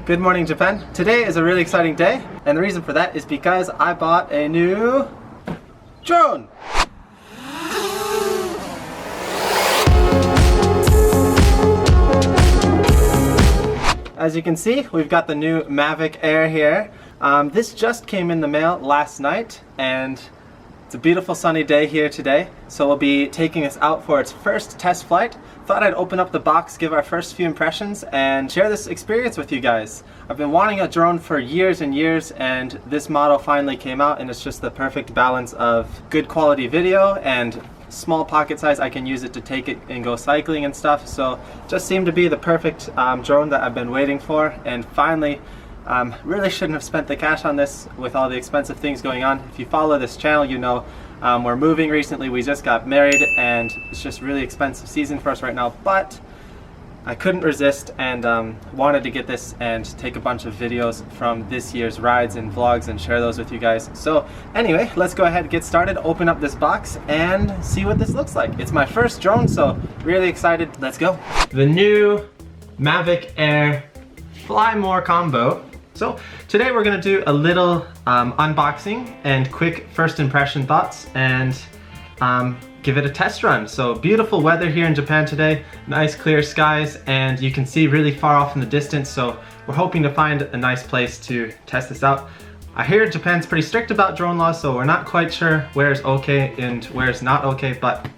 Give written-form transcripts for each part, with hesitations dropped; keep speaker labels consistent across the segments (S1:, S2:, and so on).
S1: Good morning, Japan. Today is a really exciting day, and the reason for that is because I bought a new drone. As you can see, we've got the new Mavic Air here. This just came in the mail last night, and it's a beautiful sunny day here today, so we'll be taking us out for its first test flight. Thought I'd open up the box, give our first few impressions, and share this experience with you guys. I've been wanting a drone for years and years, and this model finally came out, and it's just the perfect balance of good quality video and small pocket size. I can use it to take it and go cycling and stuff, so just seemed to be the perfect drone that I've been waiting for, and finally really shouldn't have spent the cash on this with all the expensive things going on. If you follow this channel, you know we're moving recently, we just got married, and it's just really expensive season for us right now, but I couldn't resist and wanted to get this and take a bunch of videos from this year's rides and vlogs and share those with you guys. So anyway, let's go ahead and get started, open up this box and see what this looks like. It's my first drone, so really excited. Let's go. The new Mavic Air Fly More combo. So today we're going to do a little unboxing and quick first impression thoughts and give it a test run. So beautiful weather here in Japan today, nice clear skies, and you can see really far off in the distance, so we're hoping to find a nice place to test this out. I hear Japan's pretty strict about drone laws, so we're not quite sure where's okay and where's not okay, but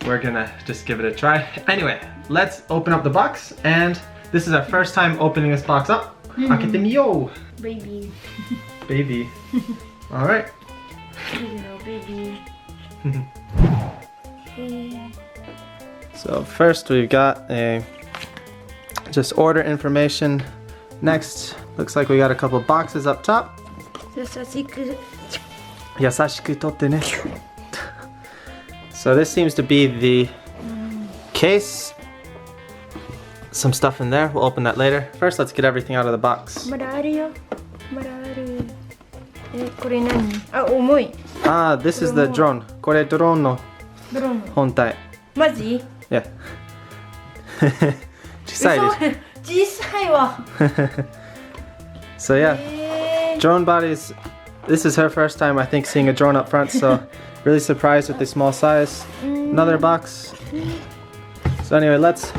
S1: we're gonna just give it a try. Anyway, let's open up the box, and this is our first time opening this box up. Akete
S2: Baby.
S1: Baby. Alright.
S2: Baby.
S1: So first we've got a just order information. Next, looks like we got a couple boxes up top. Yasashiku totte ne. So this seems to be the case. Some stuff in there, we'll open that later. First, let's get everything out of the box. Ah, this is the drone. これドローンの本体。
S2: マジ?
S1: Yeah. 小さいです。
S2: 小さいわ。
S1: So yeah, drone bodies. This is her first time, I think, seeing a drone up front, so really surprised with the small size. Another box. So anyway, let's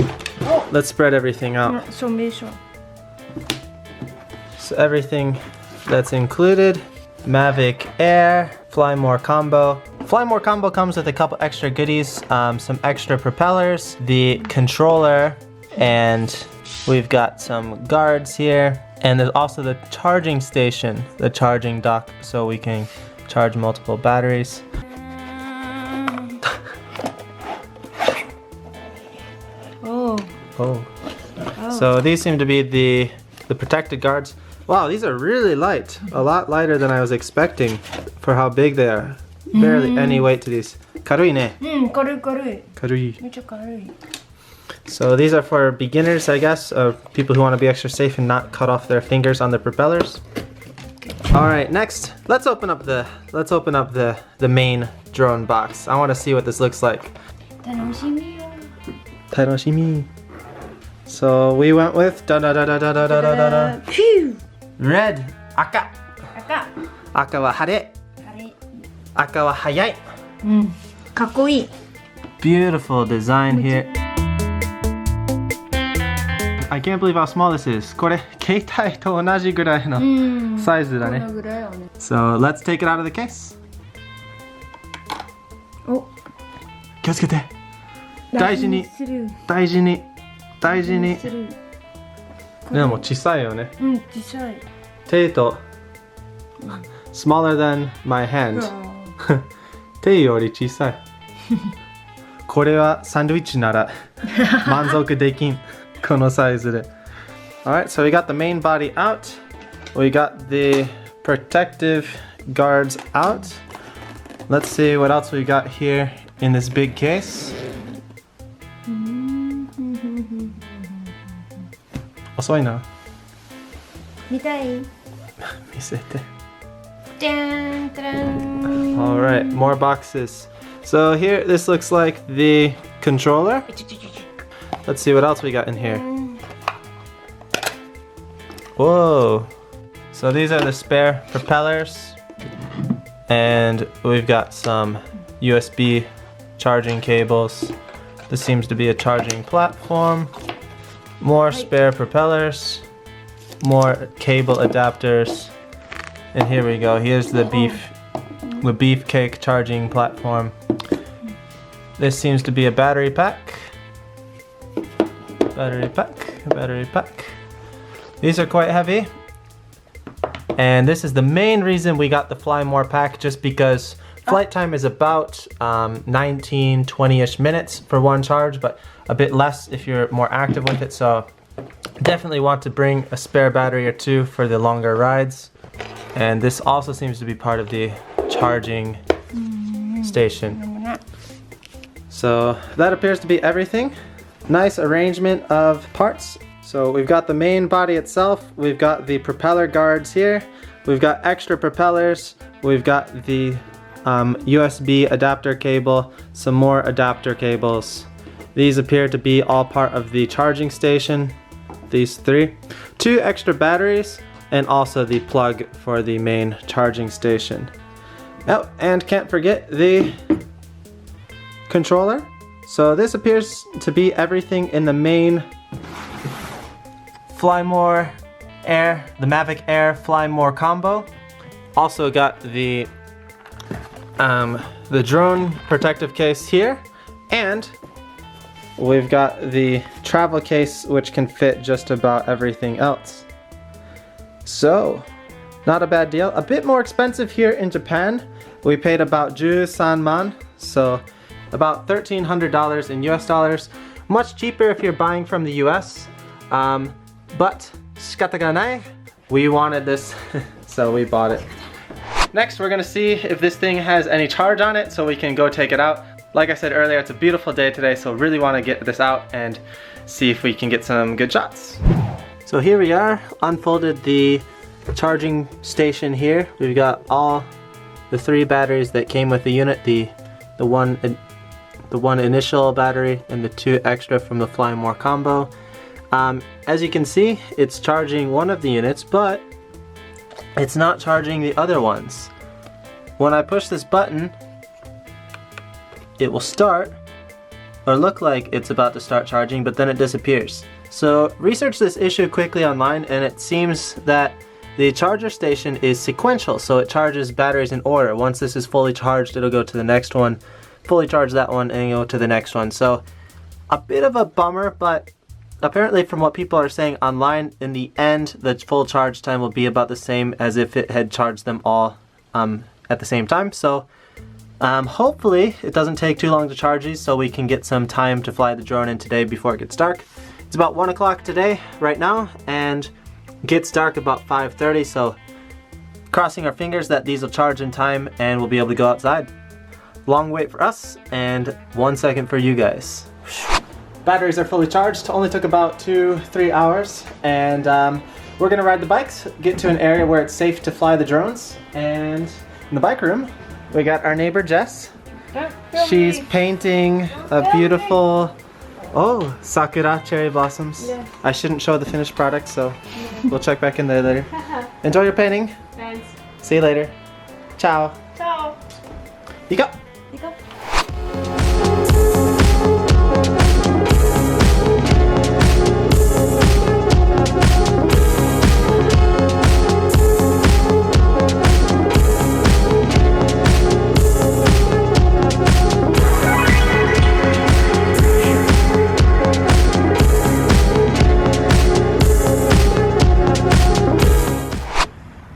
S1: spread everything out. So everything that's included: Mavic Air, Fly More combo. Fly More combo comes with a couple extra goodies, some extra propellers, the controller, and we've got some guards here. And there's also the charging station, the charging dock, so we can charge multiple batteries. Oh. So these seem to be the protected guards. Wow, these are really light. A lot lighter than I was expecting for how big they are. Barely any weight to these. Karui ne. Karui. So these are for beginners, I guess, people who want to be extra safe and not cut off their fingers on the propellers. All right, next, let's open up the main drone box. I want to see what this looks like. Tanoshimi. So we went with red, aka. Aka wa hare. Aka wa hayai.
S2: かっこいい。
S1: Beautiful design here. I can't believe how small this is. これ携帯と同じぐらいのサイズだね。So let's take it out of the case.
S2: お。
S1: 気をつけて。大事に。大事に。大事に。でも小さいよね。
S2: 小さい。
S1: 手と smaller than my hand. 手より小さい。これはサンドイッチなら満足できん。このサイズで。Alright, so we got the main body out. We got the protective guards out. Let's see what else we got here in this big case. 遅いな。
S2: 見たい？
S1: 見せて。
S2: Alright,
S1: more boxes. So here, this looks like the controller. Let's see what else we got in here. Whoa. So these are the spare propellers. And we've got some USB charging cables. This seems to be a charging platform. More spare propellers. More cable adapters. And here we go. Here's the beefcake charging platform. This seems to be a battery pack. Battery pack. These are quite heavy. And this is the main reason we got the Fly More pack, just because flight time is about 19, 20-ish minutes for one charge, but a bit less if you're more active with it. So definitely want to bring a spare battery or two for the longer rides. And this also seems to be part of the charging station. So that appears to be everything. Nice arrangement of parts. So we've got the main body itself, we've got the propeller guards here, we've got extra propellers, we've got the USB adapter cable, some more adapter cables. These appear to be all part of the charging station, these three. 2 extra batteries, and also the plug for the main charging station. Oh, and can't forget the controller. So this appears to be everything in the main Fly More Air, the Mavic Air Fly More combo. Also got the drone protective case here, and we've got the travel case which can fit just about everything else. So, not a bad deal. A bit more expensive here in Japan. We paid about 13万, so about $1,300 in US dollars. Much cheaper if you're buying from the US. But shikata ga nai, we wanted this, so we bought it. Next, we're gonna see if this thing has any charge on it so we can go take it out. Like I said earlier, it's a beautiful day today, so really wanna get this out and see if we can get some good shots. So here we are, unfolded the charging station here. We've got all the 3 batteries that came with the unit, the one initial battery and the 2 extra from the Fly More combo. As you can see, it's charging one of the units, but it's not charging the other ones. When I push this button, it will start, or look like it's about to start charging, but then it disappears. So research this issue quickly online, and it seems that the charger station is sequential, so it charges batteries in order. Once this is fully charged, it'll go to the next one, fully charge that one, and go to the next one. So a bit of a bummer, but apparently from what people are saying online, in the end, the full charge time will be about the same as if it had charged them all at the same time. So hopefully it doesn't take too long to charge these, so we can get some time to fly the drone in today before it gets dark. It's about 1 o'clock today, right now, and it gets dark about 5:30, so crossing our fingers that these will charge in time and we'll be able to go outside. Long wait for us, and 1 second for you guys. Batteries are fully charged. Only took about 2-3 hours, and we're gonna ride the bikes, get to an area where it's safe to fly the drones. And in the bike room, we got our neighbor Jess. She's painting a beautiful, sakura cherry blossoms.
S2: Yeah.
S1: I shouldn't show the finished product, so we'll check back in there later. Enjoy your painting.
S2: Thanks.
S1: See you later. Ciao.
S2: Ciao.
S1: You go.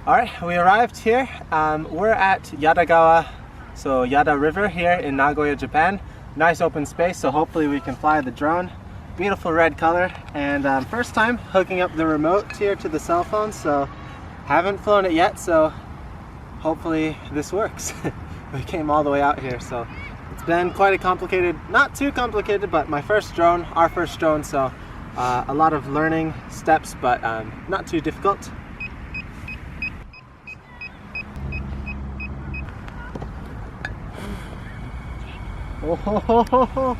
S1: Alright, we arrived here. We're at Yadagawa, so Yada River here in Nagoya, Japan. Nice open space, so hopefully we can fly the drone. Beautiful red color, and first time hooking up the remote here to the cell phone, so haven't flown it yet, so hopefully this works. We came all the way out here, so it's been quite a complicated, not too complicated, but my first drone, our first drone, so a lot of learning steps, but not too difficult. Oh, ho, ho, ho, ho.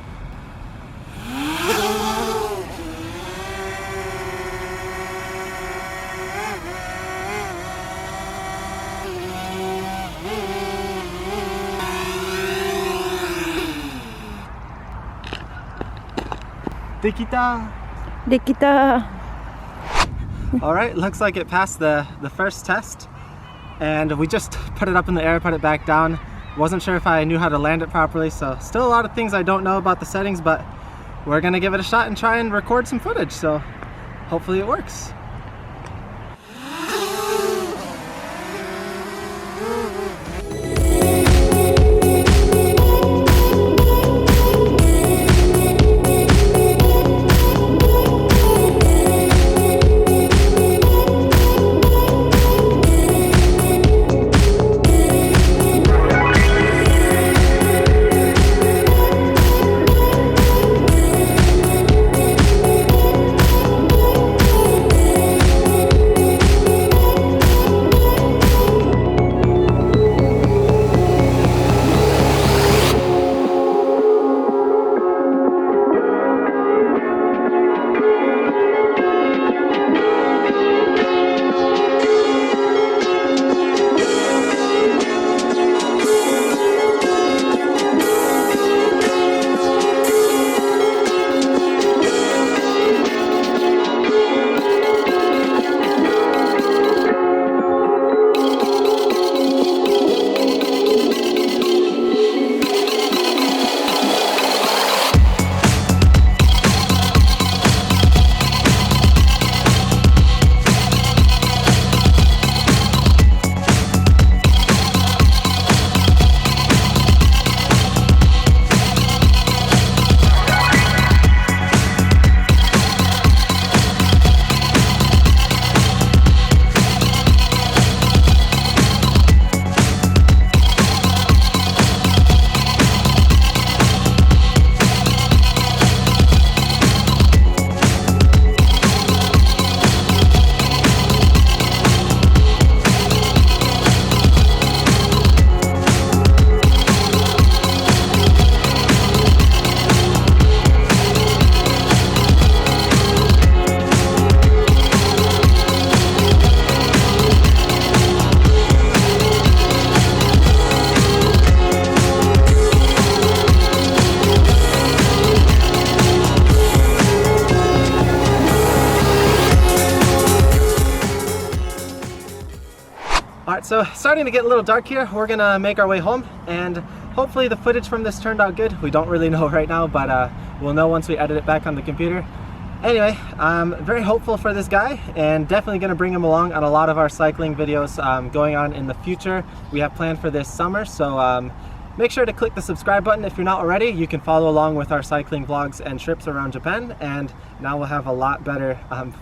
S1: Dekita.
S2: できた。
S1: Alright, looks like it passed the first test. And we just put it up in the air, put it back down. Wasn't sure if I knew how to land it properly, so still a lot of things I don't know about the settings, but we're gonna give it a shot and try and record some footage, so hopefully it works. Alright, so starting to get a little dark here. We're gonna make our way home, and hopefully the footage from this turned out good. We don't really know right now, but we'll know once we edit it back on the computer. Anyway, I'm very hopeful for this guy, and definitely gonna bring him along on a lot of our cycling videos going on in the future. We have planned for this summer, so make sure to click the subscribe button if you're not already. You can follow along with our cycling vlogs and trips around Japan, and now we'll have a lot better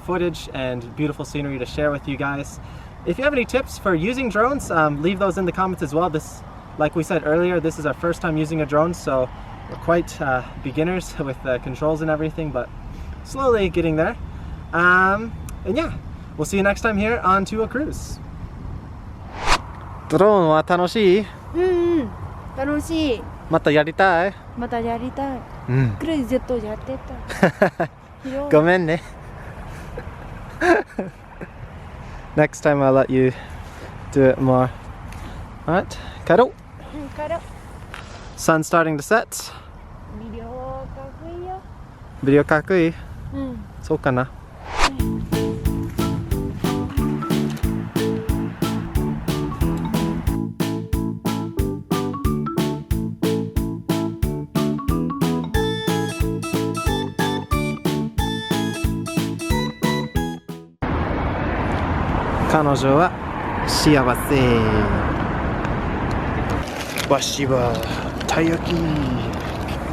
S1: footage and beautiful scenery to share with you guys. If you have any tips for using drones, leave those in the comments as well. This, like we said earlier, this is our first time using a drone, so we're quite beginners with the controls and everything, but slowly getting there. And yeah, we'll see you next time here on To a Cruise. ドローンは楽しい？
S2: 楽しい。
S1: またやりたい？
S2: またやりたい。クルーズずっとやってた。
S1: ごめんね。Next time I'll let you do it more. Alright, 帰ろう。
S2: 帰ろう。
S1: Sun's starting to set.
S2: ビデオかっこいいよ。
S1: ビデオかっこいい？そうかな。彼女は幸せ。わしはたい焼き。